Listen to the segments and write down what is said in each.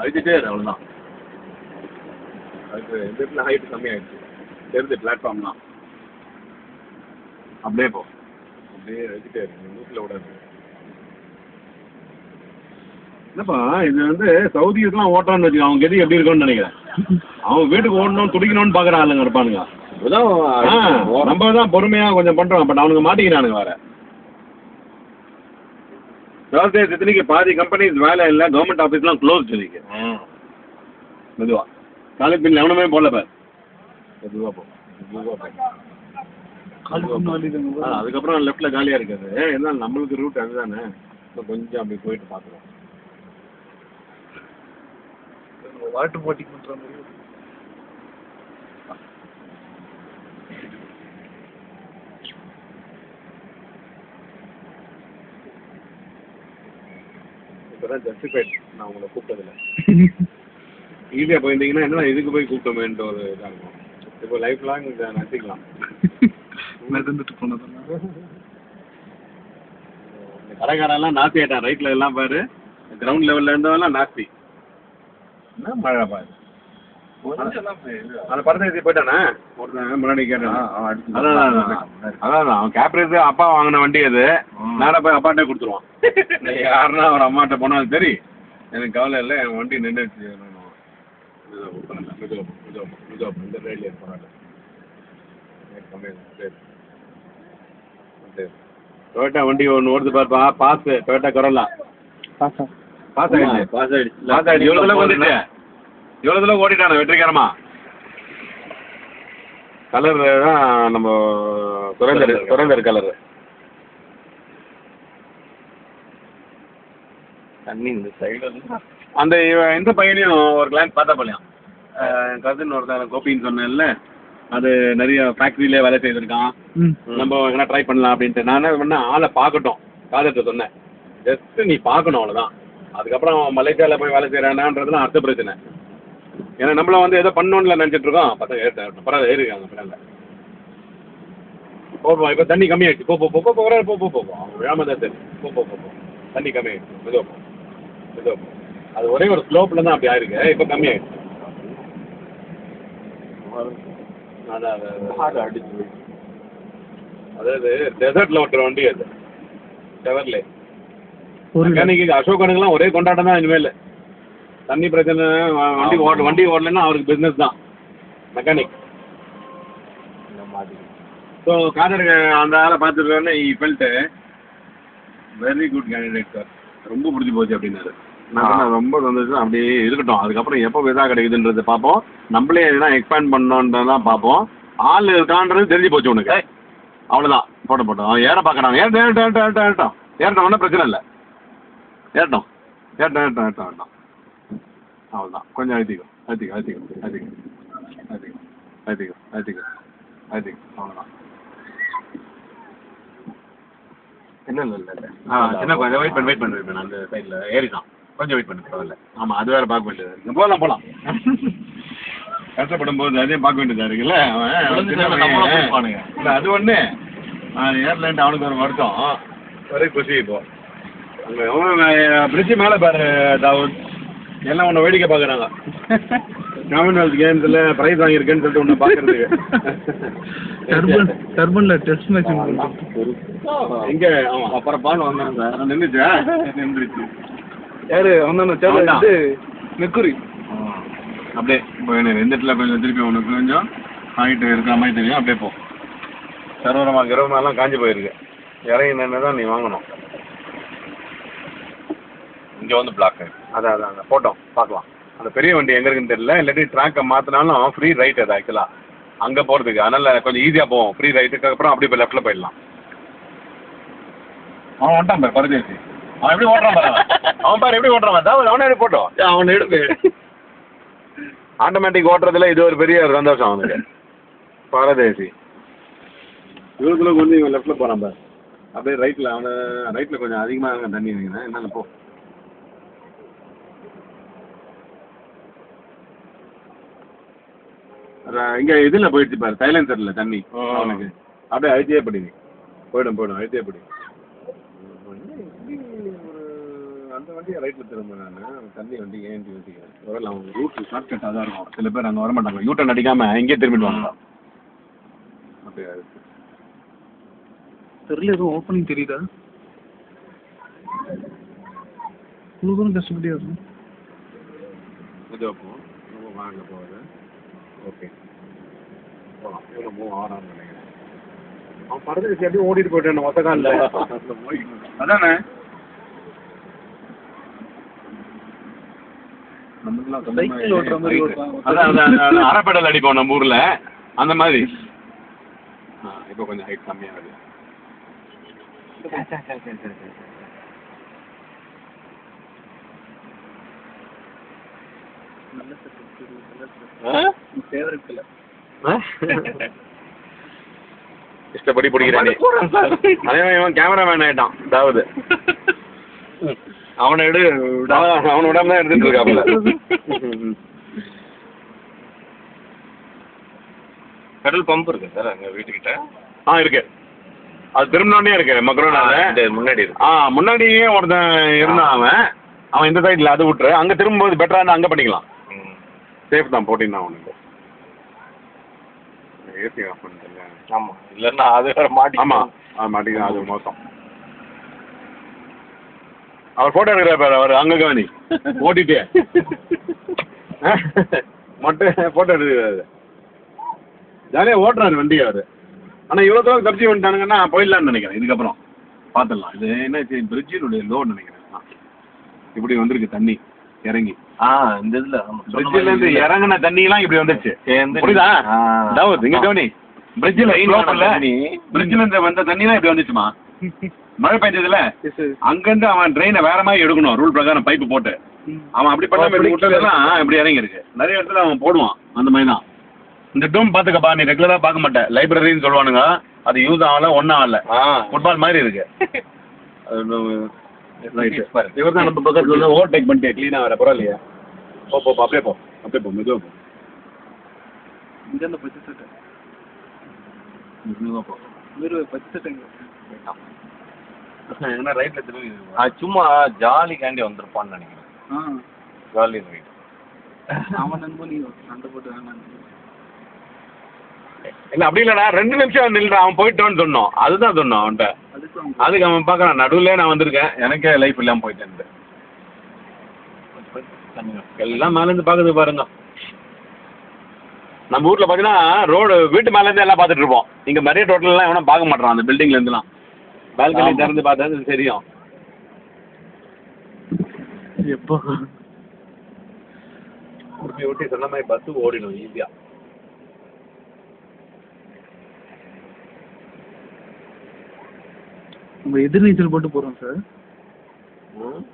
அழிச்சிட்டே இரு அவ்வளோதான். அதுக்கு இந்த இடத்துல ஹைட் கம்மியாகிடுச்சு தெரியுது பிளாட்ஃபார்ம்லாம். அப்படியே போ, அப்படியே அழிச்சிட்டே இருக்கு, நூற்றில் விடாது. என்னப்பா இது வந்து சவுதிஸ்லாம் ஓட்டுறான்னு வச்சுக்கோ, அவங்க கெதி எப்படி இருக்கும்னு நினைக்கிறேன். அவன் வீட்டுக்கு ஓடணும் துடிக்கணும்னு பார்க்குற ஆளுங்க இருப்பானுங்க. நம்ம தான் பொறுமையாக கொஞ்சம் பண்ணுறோம், பட் அவனுக்கு மாட்டிக்கிறானுங்க வேறு. தேர்ஸ்டே இத்தனைக்கு பாதி கம்பெனிஸ் வேலை இல்லை, கவர்மெண்ட் ஆஃபீஸ்லாம் க்ளோஸ் இருக்கு. மெதுவா காலேஜ் பின் எவனுமே போடல பார். மெதுவாக போ, மெதுவாக போ. அதுக்கப்புறம் லெஃப்டில் காலியாக இருக்காது. என்ன நம்மளுக்கு ரூட் அதுதானே, கொஞ்சம் அப்படி போயிட்டு பார்க்குறோம். வாட்டர் போட்டிங் பண்ணுற மாதிரி. இப்போதான் ஜஸ்டிஃபைட் நான் உங்களை கூப்பிட்டதில்ல. ஈஸியாக போயிருந்தீங்கன்னா என்ன இதுக்கு போய் கூப்பிட்டோமேன்ற ஒரு இதாக இருக்கும். இப்போ லைஃப் லாங் இதை நடத்திக்கலாம். நடந்துட்டு போனதெல்லாம் இந்த கடைக்காரெல்லாம் நாஸ்தி ஆகிட்டான். ரைட்டில் எல்லாம் பாரு, கிரவுண்ட் லெவலில் இருந்தவெல்லாம் நாஸ்தி. என்ன மழை பாரு. அந்த படத்தை எழுதி போயிட்டானே ஒருத்தன் முன்னாடி கேட்டான். அதான் அவன் கேப்ரேஸ் அப்பா வாங்கின வண்டி அது. நேராக போய் அப்பாட்டே கொடுத்துருவான். யாருன்னா அவர் அம்மாட்ட போனாலும் சரி, எனக்கு கவலை இல்லை, என் வண்டி நின்றுச்சு. இந்த ரயில்வே போராட்டம் டொயோட்டா வண்டி ஒன்று ஓடுது பார்ப்பா. பாஸ் டொயோட்டா கரோலா பாஸ் ஆயிடுச்சு. எவ்வளோ தூரம் வந்துட்டு, எவ்வளோ தூரம் ஓடிட்டானே வெற்றிகரமா. கலர் தான் நம்ம சுரேந்தர் கலரு. தண்ணி இந்த சைடு அந்த இந்த பையனையும் ஒரு கிளான்ஸ் பார்த்தா போலையாம். கசின் ஒருத்தன் கோபின்னு சொன்னேன்ல, அது நிறைய ஃபேக்ட்ரியிலே வேலை செய்திருக்கான். நம்ம எங்கன்னா ட்ரை பண்ணலாம் அப்படின்ட்டு. நான் என்ன பண்ணேன், ஆளை பார்க்கட்டும் காதட்ட சொன்னேன். ஜஸ்ட்டு நீ பார்க்கணும் அவ்வளோதான். அதுக்கப்புறம் மலேசியாவில் போய் வேலை செய்கிறானான்றதுலாம் அடுத்த பிரச்சனை. ஏன்னா நம்மள வந்து ஏதோ பண்ணோன்னு நினச்சிட்டு இருக்கோம். பசங்க பரவாயில்ல ஏறிருக்காங்க பரவாயில்ல. போப்போம், இப்போ தண்ணி கம்மியாகிடுச்சு. போ அவங்க விழாம தான் சரி. போ தண்ணி கம்மியாகிடுச்சு. மெதுவாக போ. அது ஒரே ஒரு ஸ்லோப்பில் தான் அப்படி ஆயிருக்கு. இப்போ கம்மியாகிடுச்சு. அதான் அடிச்சு. அதாவது டெசர்ட்டில் ஓட்டுற வண்டி அது. டெவர்லே மெக்கானிக்கு அசோகனுக்குலாம் ஒரே கொண்டாட்டம் தான் இனிமேல். தண்ணி பிரச்சனை, வண்டி ஓடலைன்னா அவருக்கு பிஸ்னஸ் தான் மெக்கானிக். ஸோ காதருக்கு அந்த ஆளை பார்த்துருக்கோன்னே I felt very good candidate sir, ரொம்ப பிடிச்சி போச்சு அப்படின்னாரு. நான் ரொம்ப சந்தோஷம். அப்படியே இருக்கட்டும். அதுக்கப்புறம் எப்போ விசா கிடைக்குதுன்றது பார்ப்போம். நம்மளே எதுனா எக்ஸ்பேண்ட் பண்ணோன்றதான் பார்ப்போம். ஆள் இருக்கான்றது தெரிஞ்சு போச்சு உனக்கு. அவ்வளோதான், போட்டோம். அவன் ஏற பார்க்குறான். ஏறட்டும் ஒன்றும் பிரச்சனை இல்லை. ஏறட்டும். அவ்வளோதான். கொஞ்சம் அழுத்திக்கும். அவ்வளோதான். இல்லை. சின்ன கொஞ்சம் வெயிட் பண்ணு. அந்த சைடில் ஏறிதான் கொஞ்சம் வெயிட் பண்ணு. பரவாயில்ல. ஆமாம், அது வேறு பார்க்க வேண்டியது இருக்குது. போகலாம். கஷ்டப்படும் போது அதையும் பார்க்க வேண்டியதாக இருக்குல்ல. அவன் இல்லை அது ஒன்று ஏர்லைன்ட்டு அவனுக்கு ஒரு வருத்தம் ஒரே குஷி. இப்போ அங்கே பிரிட்ஜு மேலே பாரு தாவூத், எல்லாம் உன்னை வேடிக்கை பார்க்குறாங்க. காமன்வெல்த் கேம்ஸில் ப்ரைஸ் வாங்கியிருக்கேன்னு சொல்லிட்டு உன்னை பார்க்குறதுக்கு. டர்பனில் டெஸ்ட் மேட்ச் எங்கே ஆமாம் அப்புறம் பால் வந்தாங்க சார். நின்றுச்சு யார் வந்தானு மெக்குரி. அப்படியே இப்போ எனக்கு எந்த இடத்துல கொஞ்சம் திருப்பி உனக்கு கொஞ்சம் ஹைட்டு இருக்கிற மாதிரி தெரியும். அப்படியே போ. கிரவமாலாம் காஞ்சி போயிருக்கு. இறங்கி நின்று தான் நீ வாங்கணும். இங்கே வந்து பிளாக் அதான் போட்டோம் பார்க்கலாம். அந்த பெரிய வண்டி எங்கே இருக்குன்னு தெரியல. இல்லாட்டி ட்ராக்கை மாற்றினாலும் ஃப்ரீ ரைட் அது ஆக்சுவலாக அங்கே போகிறதுக்கு. அதனால் கொஞ்சம் ஈஸியாக போவோம். ஃப்ரீ ரைட்டுக்கு அப்புறம் அப்படி இப்போ லெஃப்ட்டில் போயிடலாம். அவன் வந்துட்டான் பாரு பரதேசி. அவன் எப்படி ஓட்டுறான் பாரு. அவன் பாரு எப்படி ஓட்டுறான். அவனை எப்படி போட்டோம். அவனை எடுப்பு ஆட்டோமேட்டிக் ஓட்டுறதுல இது ஒரு பெரிய ஒரு சந்தோஷம் அவனுக்கு. பரதேசி இவருக்குள்ள கொஞ்சம் இவன் லெஃப்ட்டில் போகிறான் பாரு. அப்படியே ரைட்டில் அவனை ரைட்டில் கொஞ்சம் அதிகமாக தண்ணி வைக்கிறேன். என்னென்ன போ. இங்கே இதில் போயிடுச்சு பாரு, சைலன்சரில் தண்ணி அவனுக்கு. அப்படியே அழுத்தியே போயிடும் அழுத்தியே படி. அந்த வண்டியை ரைட்டில் திரும்பினேன், தண்ணி வண்டி ஏன் யோசிக்கிறேன். ஒருவேளை அவங்க ரூட் ஷார்ட்கட் அதான் இருக்கும். சில பேர் அங்கே வரமாட்டாங்க, யூட்டன் அடிக்காமல் இங்கே திரும்பிடுவாங்க. அப்படியா தெரியல, எதுவும் ஓப்பனிங் தெரியுதா? இவ்வளோ தூரம் கஷ்டப்பட்டே வரும். மெதுவாக போவோம், ரொம்ப வாங்க போகுது. ஓகே போகலாம். எவ்வளோ மூவ் ஆறான்னு நினைக்கிறேன். அவன் படத்துக்கு எப்படியும் ஓடிட்டு போயிட்டேன் மொத்த காலில். அதானே சைக்கிள் ஓட்டுற மாதிரி அதான் அரைப்படல் அடிப்போம் நம்ம ஊர்ல அந்த மாதிரி. இப்போ கொஞ்சம் ஹைட் கம்மியாகுது. இஷ்டப்படி பிடிக்கிறேன். அதே மாதிரி கேமராமேன் ஆயிட்டான். அதாவது அவனை அவனை விடாம தான் எடுத்துட்டு இருக்காப்புல. பெட்ரோல் பம்ப் இருக்கு சார் அங்கே வீட்டுக்கிட்ட? இருக்கு. அது திரும்பினோடனே இருக்கு மக்கரோனால முன்னாடி இருக்கு. முன்னாடியே ஒருத்தன் இருந்தான். அவன் இந்த சைடில் அது விட்டுரு. அங்கே திரும்பும்போது பெட்டராக இருந்தால் அங்கே பண்ணிக்கலாம். சேஃப் தான், போட்டிங் தான் அவனுக்கு. ஏசி ஆஃப் பண்ணிட்டேங்க. ஆமாம், இல்லைன்னா அது வேறு மாட்டி. ஆமாம் மாட்டிக்கலாம், அது மோசம். அவர் ஃபோட்டோ எடுக்கிறார், அவர் அங்கே கவனி ஓட்டிட்டு மட்டும் ஃபோட்டோ எடுக்கிறாரு. ஜாலியாக ஓட்டுறாரு வண்டி அவர். ஆனால் இவ்வளோ தூரம் தப்பிச்சு வந்துட்டானுங்கன்னா போயிடலான்னு நினைக்கிறேன். இதுக்கப்புறம் பார்த்துடலாம். இது என்ன பிரிட்ஜினுடைய லோடு நினைக்கிறேன். இப்படி வந்திருக்கு தண்ணி இறங்கி. இந்த இதில் பிரிட்ஜிலேருந்து இறங்கின தண்ணியெல்லாம் இப்படி வந்துச்சு. புரியுதா? அதாவது இங்கே கவனி, பிரிட்ஜில் பிரிட்ஜிலேருந்து வந்த தண்ணிலாம் இப்படி வந்துச்சுமா. மழை பெஞ்சதுல அங்கிருந்து அவன் ட்ரெயினை வேற மாதிரி எடுக்கணும் ரூல் பிரகாரம் பைப்பு போட்டு. அவன் அப்படி பண்ணாம விட்டதெல்லாம் இப்படி இறங்கி இருக்கு. நிறைய இடத்துல அவன் போடுவான் அந்த மாதிரி தான். இந்த டூம் பாத்துக்கப்பா, நீ ரெகுலரா பார்க்க மாட்டேன். லைப்ரரின்னு சொல்லுவானுங்க, அது யூஸ் ஆகல, ஒன்றும் ஆகல. ஃபுட்பால் மாதிரி இருக்கு. இவர் தான் நம்ம பக்கத்துல ஓவர்டேக் பண்ணிட்டு கிளீனா வர பரவாயில்லையா? போ அப்படியே போ, அப்படியே போ, மெதுவா போ. இங்கே பச்சை சட்டை மெதுவா போ. பச்சை சட்டைங்க ஏன்னா ரைட்ல திரும்பி சும்மா ஜாலிக்காண்டி வந்திருப்பான்னு நினைக்கிறேன். Jolly right. அவன் நண்பன் நீ சண்டை போட்டு வேணாம். இல்லை அப்படி இல்லைண்ணா, 2 நிமிஷம் நில்றான். அவன் போயிட்டோன்னு சொன்னோம், அதுதான் சொன்னோம் அவன்கிட்ட. அதுக்கு அவன் பார்க்குறான், நடுவில் நான் வந்திருக்கேன், எனக்கே லைஃப் இல்லாமல் போயிட்டேன். எல்லாம் மேலேருந்து பார்க்குது பாருங்க. நம்ம ஊரில் பார்த்தீங்கன்னா ரோடு வீட்டு மேலேருந்து எல்லாம் பார்த்துட்டு இருப்போம். இங்கே நிறைய டோட்டல்லாம் எவனும் பார்க்க மாட்டான். அந்த பில்டிங்லேருந்துலாம் பால்கனி திறந்து பார்த்தா தெரியும். எப்போ ஊட்டி சொன்ன மாதிரி பஸ்ஸு ஓடிடும் ஈஸியாக. நம்ம எதிர்நீச்சல் போட்டு போகிறோம் சார்.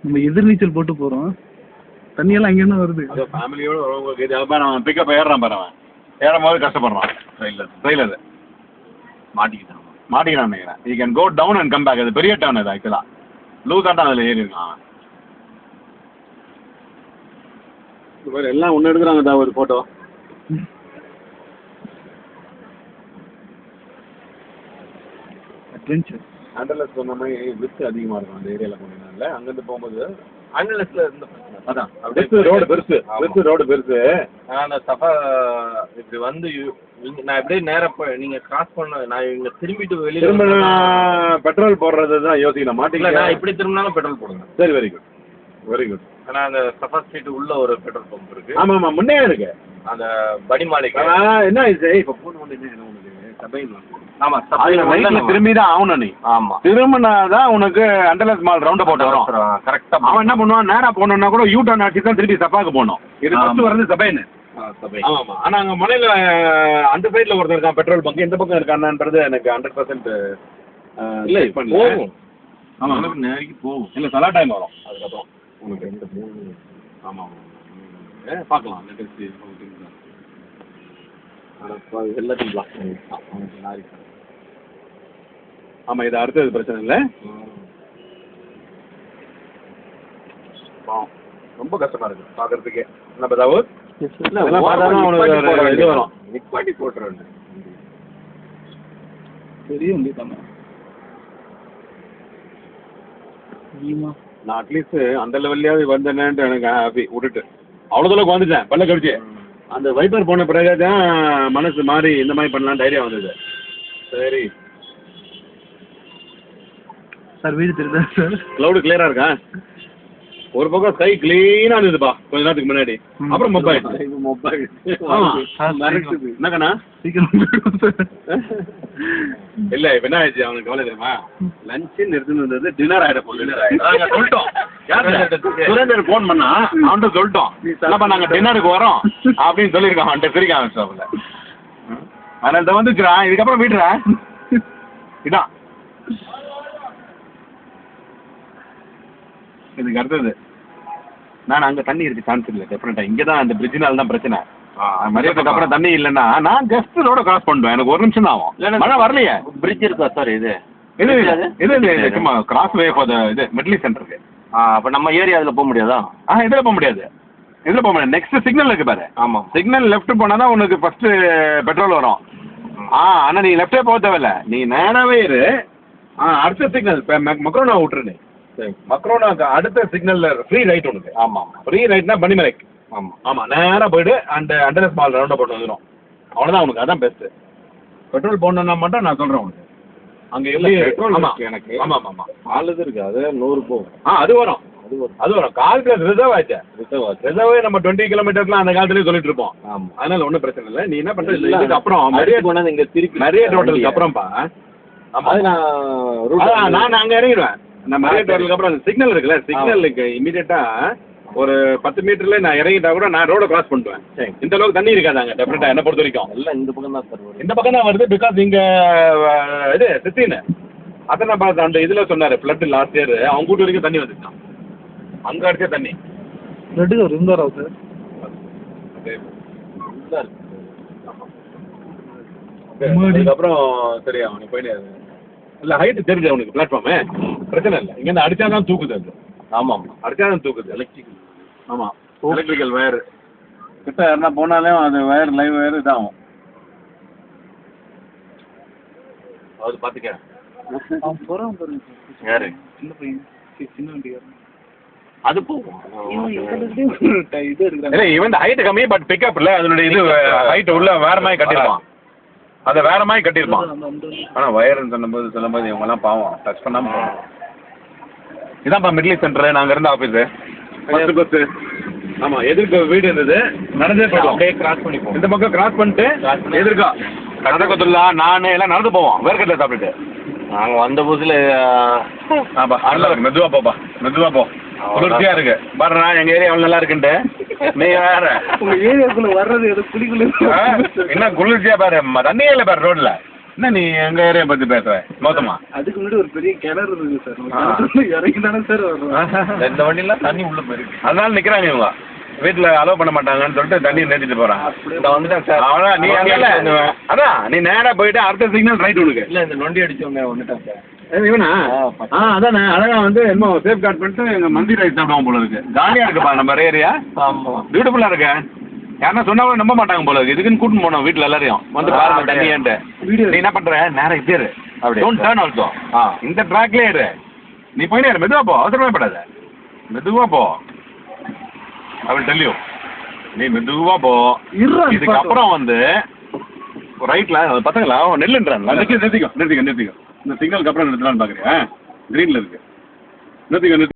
நம்ம எதிர்நீச்சல் போட்டு போகிறோம். தண்ணியெல்லாம் அங்கேருந்து வருது. அதோ ஃபேமிலியோடு வரவங்களுக்கு அவன் பிக்கப் ஏறுறான் பாரு. அவன் ஏறும் போது கஷ்டப்படுறான். ட்ரெயிலர் மாட்டிக்கிறான் நினைக்கிறேன். You can go down and come back. அது பெரிய டவுன். அது ஆக்சுவலாக லூஸாக தான் அதில் ஏறி இருக்கான் அவன். இது எல்லாம் ஒன்று எடுக்கிறாங்க தான் ஒரு ஃபோட்டோ. அட்வென்ச்சர். அண்டர்லெஸ் சொன்ன மாதிரி வித்து அதிகமாக இருக்கும் அந்த ஏரியாவில் போனீங்கன்னால. அங்கேருந்து போகும்போது அண்டர்லெஸ்ல இருந்த அதான் ரோடு பெருசு ரோடு பெருசு. அந்த சஃபா இப்படி வந்து நான் எப்படியே நேராக நீங்கள் கிராஸ் பண்ண நான் இங்கே திரும்பிட்டு வெளியே திரும்ப பெட்ரோல் போடுறது தான் யோசிக்கணும். மாட்டிங்களா? நான் இப்படி திரும்பினாலும் பெட்ரோல் போடுங்க. சரி, வெரி குட் வெரி குட். ஆனால் அந்த சஃபா ஸ்ட்ரீட் உள்ள ஒரு பெட்ரோல் பம்ப் இருக்கு. ஆமாம் ஆமாம், முன்னே இருக்கு அந்த பனிமாளிகை. என்ன இது இப்போ போன வந்து என்ன உனக்கு சபைன் ஆமாம், திரும்பி தான் ஆகணும். நீ ஆமாம் திரும்பினாதான் உனக்கு அண்டர்லெஸ் மால் ரவுண்ட போட்டு வரும். கரெக்டாக அவன் என்ன பண்ணுவான், நேராக போகணுன்னா கூட யூ டர்ன் அடிச்சு தான் திருப்பி சப்பாக்கு போகணும். இது ஃபர்ஸ்ட் வரது சபைன்னு. ஆமாம். ஆனால் அங்கே மலையில் அந்த சைடில் ஒருத்தர் இருக்கான் பெட்ரோல் பங்க். எந்த பக்கம் இருக்கான்ன்றது எனக்கு 100% இல்லை போகும். ஆமாம் நேரிக்கு போகும். இல்லை சலா டைம் வரும் அதுக்கப்புறம் உனக்கு எந்த 3. ஆமாம் பார்க்கலாம். எல்லாத்தையும் பிளாக் பண்ணி. ஆமாம், இது அடுத்தது பிரச்சனை இல்லை. ரொம்ப கஷ்டமா இருக்கு பார்க்கறதுக்கே. என்ன பதாவு இது வரும் நிப்பாட்டி போட்டுறேன். பெரிய வண்டி தானே. நான் அட்லீஸ்ட் அந்த லெவல்லையாவது வந்தேன்ட்டு எனக்கு ஹாப்பி விட்டுட்டு அவ்வளோ தூரக்கு வந்துட்டேன் பல்ல கடிச்சு அந்த வைப்பர் போன பிறகு தான் மனசு மாறி இந்த மாதிரி பண்ணலாம் தைரியம் வந்தது. சரி சார் வீடு தெரியுதா சார்? க்ளவுடு கிளியராக இருக்கா? ஒரு பக்கம் ஸ்கை கிளீனாக இருந்ததுப்பா கொஞ்ச நேரத்துக்கு முன்னாடி. அப்புறம் மொபைல் என்னக்கண்ணா சீக்கிரம் சார். இல்லை இப்போ என்ன ஆயிடுச்சு அவனுக்கு கவலை தெரியுமா? லஞ்சுன்னு எடுத்துன்னு வந்தது டின்னர் ஆகிட போகுது. டின்னர் ஆகிடும் சொல்லிட்டோம். சுரேந்தர் ஃபோன் பண்ணா அவன்கிட்ட சொல்லிட்டோம் என்னப்பா நாங்கள் டின்னருக்கு வரோம் அப்படின்னு சொல்லியிருக்கான். அவன்கிட்ட சிரிக்க ஆரம்பிச்சாப்புல. அதனால வந்துக்கிறான். இதுக்கப்புறம் வீட்டுறா இதான் இதுக்கு அடுத்தது நான் அங்கே தண்ணி இருக்கு சான்ஸ் இல்லை டெஃபினட்டாக. இங்கே தான் அந்த பிரிட்ஜினால தான் பிரச்சனை. மரியாதைக்கு அப்புறம் தண்ணி இல்லைன்னா நான் ஜஸ்ட் ரோட கிராஸ் பண்ணுவேன். எனக்கு ஒரு நிமிஷம் தான் ஆகும். மழை வரலையே. பிரிட்ஜ் இருக்கா சார்? இது இது சும்மா கிராஸ் வே ஃபார் இது மிடில் சென்டருக்கு. அப்போ நம்ம ஏரியா அதில் போக முடியாதா? இதில் போக முடியாது. இதில் போக முடியாது. நெக்ஸ்ட் சிக்னல் இருக்கு பாரு. ஆமாம் சிக்னல் லெஃப்ட் போனால் தான் உனக்கு ஃபர்ஸ்ட் பெட்ரோல் வரும். ஆனால் நீ லெஃப்டே போக தேவையில்ல. நீ நேராகவே இரு. அடுத்த சிக்னல் இப்போ மக்ரோனா விட்டுருன்னு. மக்ரோனாக்கு அடுத்த சிக்னல்ல ஃப்ரீ ரைட் உனக்கு. ஆமாம் ஃப்ரீ ரைட்னா பனிமலைக்கு. ஆமாம் ஆமாம் நேராக போய்ட்டு அண்டர் ஸ்மால் ரவுண்டை போட்டு வந்துடும். அவ்வளோதான் உனக்கு. அதான் பெஸ்ட்டு. பெட்ரோல் போடணுன்னா மட்டும் நான் சொல்கிறேன் உனக்கு. அங்கே எப்படி பெட்ரோல் எனக்கு. ஆமாம் ஆமாம் ஆளுது இருக்கு. அது 100 போகும். அது வரும். அது வரும். கால் பிளஸ் ரிசர்வ் ஆச்சு. ரிசர்வே நம்ம 20 கிலோமீட்டர்ஸ்லாம் அந்த காலத்துலேயே சொல்லிட்டு இருப்போம். ஆமாம் அதனால ஒன்றும் பிரச்சனை இல்லை. நீ என்ன பண்ணுறது இதுக்கு அப்புறம் இங்கே திருப்பி நிறைய டோட்டலுக்கு அப்புறம்ப்பா. அது நான் அங்கே இறங்கிடுவேன். நான் நிறைய டோட்டலுக்கு அப்புறம் அந்த சிக்னல் இருக்குல்ல சிக்னலுக்கு இமீடியட்டாக ஒரு 10 மீட்டர்ல நான் இறங்கிட்டா கூட நான் ரோட கிராஸ் பண்ணுவேன். இந்த அளவுக்கு தண்ணி இருக்காதாங்க டெஃபினட்டா என்ன பொறுத்த வரைக்கும். எல்லாம் இந்த பக்கம் தான் சார். இந்த பக்கம் தான் வருது. பிகாஸ் இங்க இது சித்தின்னு அத்தனை பார்த்து அந்த இதுல சொன்னாரு ஃப்ளட் லாஸ்ட் இயர் அவங்க கூட்டு வரைக்கும் தண்ணி வந்துட்டான். அங்க அடிச்ச தண்ணி ஃப்ளட்டுக்கு ஒரு இருந்தாரா சார்? அதுக்கப்புறம் சரியா அவனுக்கு போயிட்டு இல்லை ஹைட்டு தெரிஞ்சு அவனுக்கு பிளாட்ஃபார்மு பிரச்சனை இல்லை. இங்கேருந்து அடிச்சா தான் தூக்குது அது. ஆமாம் அடிச்சா தான் தூக்குது. எலக்ட்ரிக்கல். ஆமாம் எலக்ட்ரிக்கல் வயர் கிட்ட யாருன்னா போனாலும் அது வயர் லைவ் வயர் இதாகும். அது பார்த்துக்க. அவன் போகிறான் பாருங்க சார். யாரு? சின்ன பையன் சின்ன வண்டிக்காரன். அது போகும். இது இருக்கிறாங்க. இல்லை இவன் ஹைட்டு கம்மி பட் பிக்கப் இல்லை. அதனுடைய இது ஹைட்டு உள்ள வேற மாதிரி கட்டியிருப்பான். அதை வேற மாதிரி கட்டியிருப்பான். ஆனால் வயர்னு சொல்லும்போது இவங்கெல்லாம் பாவம் டச் பண்ணாமல் போகணும். இதான்ப்பா மிடில் சென்டரு. நாங்கள் இருந்த ஆஃபீஸு ஃபஸ்ட்டு பஸ்ஸு. ஆமாம் எதிர்க்க வீடு இருந்தது. நடந்தே போயிடும். அப்படியே கிராஸ் பண்ணி போவோம். இந்த பக்கம் கிராஸ் பண்ணிட்டு எதிர்க்கா கதகத்துல்லா நான் எல்லாம் நடந்து போவோம். வேர்க்கட்டில் சாப்பிட்டுட்டு நாங்கள் வந்த புதுசில் ஆப்பா நல்லா இருக்கு. மெதுவாக போப்பா மெதுவாக போ. குளிர்ச்சியாக இருக்கு பாருண்ணா. எங்கள் ஏரியா எவ்வளோ நல்லா இருக்குன்ட்டு. நீ வேற உங்கள் ஏரியாக்குள்ளே வர்றது எது குளிக்குள்ள என்ன குளிர்ச்சியாக பாரு. தண்ணியே இல்லை பாரு ரோட்டில். என்ன நீ எங்கள் ஏரியா பற்றி பேசுற மொத்தமா? அதுக்கு முன்னாடி ஒரு பெரிய கிணறு இருக்கு சார். இறங்கி தானே சார் வரும். இந்த வண்டிலாம் தண்ணி உள்ள போயிருக்கு. அதனால நிற்கிறாங்க இவங்க. வீட்டில் அலோவ் பண்ண மாட்டாங்கன்னு சொல்லிட்டு தண்ணி நிறுத்திட்டு போகிறாங்க. நான் வந்துட்டேன் சார். அவ்வளோதான். நீ அங்கே அதான் நீ நேராக போயிட்டு அடுத்த சிக்னல் ரைட் உனக்கு. இல்லை இந்த நொண்டி அடிச்சவங்க வந்துட்டேன் சார். இவனா அதானே அழகா வந்து என்னமோ சேஃப் கார்ட் பண்ணிட்டு எங்கள் மந்தி ரைஸ் சாப்பிடுவோம் போல இருக்கு. ஜாலியாக இருக்குப்பா நம்ம ஏரியா. ஆமாம் பியூட்டிஃபுல்லாக இருக்கு. யாருன்னா சொன்னாலும் நம்ப மாட்டாங்க போல இருக்கு. இதுக்குன்னு கூட்டின்னு போனோம் வீட்டில் எல்லாரையும் வந்து பாருங்க தண்ணியான்ட்டு. நீ என்ன பண்ணுற நேரம் இப்படி இரு. Don't turn also. இந்த ட்ராக்லேயே இரு. நீ போயினே இரு. மெதுவாக போ. அவசரமே படாத. மெதுவாக போ. அவள் டெல்லியோ நீ மெதுவாக போ. இதுக்கப்புறம் வந்து ரைட்டில் பசங்களா நெல்லுன்றாங்க. நிறுத்திக்கோ நிறுத்திக்கோ நிறுத்திக்கோ. இந்த சிக்னலுக்கு அப்புறம் நிறுத்தலான்னு பார்க்குறியா? க்ரீனில் இருக்கு. நிறுத்திக்கோ நிறுத்தி